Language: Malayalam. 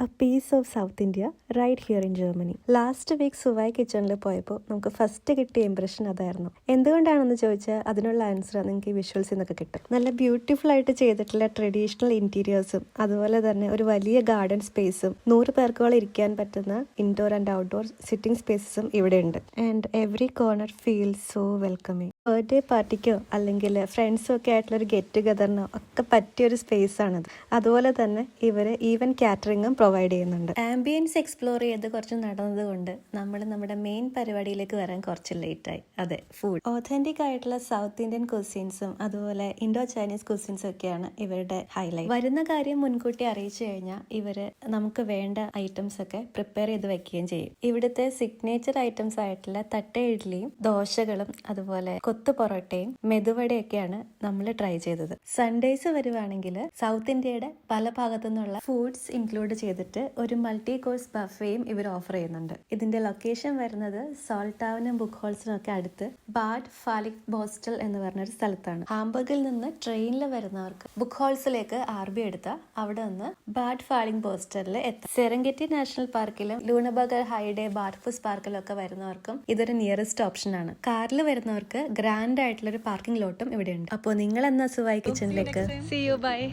A piece of South India right here in Germany. Last week Suvai കിച്ചണിൽ പോയപ്പോൾ നമുക്ക് ഫസ്റ്റ് കിട്ടിയ ഇംപ്രഷൻ അതായിരുന്നു. എന്തുകൊണ്ടാണെന്ന് ചോദിച്ചാൽ അതിനുള്ള ആൻസർ നിങ്ങൾക്ക് ഈ വിഷ്വൽസിൽ നിന്നൊക്കെ കിട്ടും. നല്ല ബ്യൂട്ടിഫുൾ ആയിട്ട് ചെയ്തിട്ടുള്ള ട്രഡീഷണൽ ഇന്റീരിയേഴ്സും അതുപോലെ തന്നെ ഒരു വലിയ ഗാർഡൻ സ്പേസും 100 പേർക്കോളം ഇരിക്കാൻ പറ്റുന്ന ഇൻഡോർ ആൻഡ് ഔട്ട്ഡോർ സിറ്റിംഗ് സ്പേസസും ഇവിടെ ഉണ്ട്. And every corner feels so welcoming. Birthday പാർട്ടിക്കോ അല്ലെങ്കിൽ ഫ്രണ്ട്സോ ഒക്കെ ആയിട്ടുള്ള ഒരു ഗെറ്റ് ടുഗദറിനോ ഒക്കെ പറ്റിയൊരു സ്പേസ് ആണിത്. അതുപോലെ തന്നെ ഇവർ ഈവൻ കാറ്ററിംഗും പ്രൊവൈഡ് ചെയ്യുന്നുണ്ട്. ആംബിയൻസ് എക്സ്പ്ലോർ ചെയ്ത് കുറച്ച് നടന്നത് കൊണ്ട് നമ്മൾ നമ്മുടെ മെയിൻ പരിപാടിയിലേക്ക് വരാൻ കുറച്ച് ലേറ്റായി. അതെ, ഫുഡ്. ഓതന്റിക് ആയിട്ടുള്ള സൗത്ത് ഇന്ത്യൻ കുസിൻസും അതുപോലെ ഇൻഡോ ചൈനീസ് കുസിൻസും ഒക്കെയാണ് ഇവരുടെ ഹൈലൈറ്റ്. വരുന്ന കാര്യം മുൻകൂട്ടി അറിയിച്ചു കഴിഞ്ഞാൽ ഇവര് നമുക്ക് വേണ്ട ഐറ്റംസ് ഒക്കെ പ്രിപ്പയർ ചെയ്ത് വെക്കുകയും ചെയ്യും. ഇവിടുത്തെ സിഗ്നേച്ചർ ഐറ്റംസ് ആയിട്ടുള്ള തട്ട ഇഡ്ഡലിയും ദോശകളും അതുപോലെ കൊത്തു പൊറോട്ടയും മെതുവടയൊക്കെയാണ് നമ്മൾ ട്രൈ ചെയ്തത്. സൺഡേസ് വരുവാണെങ്കിൽ സൗത്ത് ഇന്ത്യയുടെ പല ഭാഗത്തു നിന്നുള്ള ഫുഡ്സ് ഇൻക്ലൂഡ് ചെയ്തിട്ട് ഒരു മൾട്ടി കോഴ്സ് ബഫേയും ഇവർ ഓഫർ ചെയ്യുന്നുണ്ട്. ഇതിന്റെ ലൊക്കേഷൻ വരുന്നത് സോൾട്ടാവിനും ബുക്ക് ഹോൾസിനും ഒക്കെ അടുത്ത് ബാഡ് ഫാലിക് ബോസ്റ്റൽ എന്ന് പറഞ്ഞൊരു സ്ഥലത്താണ്. ഹാംബർഗിൽ നിന്ന് ട്രെയിനിൽ വരുന്നവർക്ക് ബുക്ക് ഹോൾസിലേക്ക് RB എടുത്താൽ അവിടെ നിന്ന് ബാഡ് ഫാലിക് ബോസ്റ്റലിൽ എത്താം. സെറംഗെറ്റി നാഷണൽ പാർക്കിലും ലൂണബർഗ് ഹൈഡേ ബാർഫുസ് പാർക്കിലും ഒക്കെ വരുന്നവർക്കും ഇതൊരു നിയറസ്റ്റ് ഓപ്ഷൻ ആണ്. കാറിൽ വരുന്നവർക്ക് ഗ്രാൻഡ് ആയിട്ടുള്ള ഒരു പാർക്കിംഗ് ലോട്ടും ഇവിടെ ഉണ്ട്. അപ്പോൾ നിങ്ങൾ എന്നാ സുവായ് കിച്ചണിലേക്ക്. See you, bye.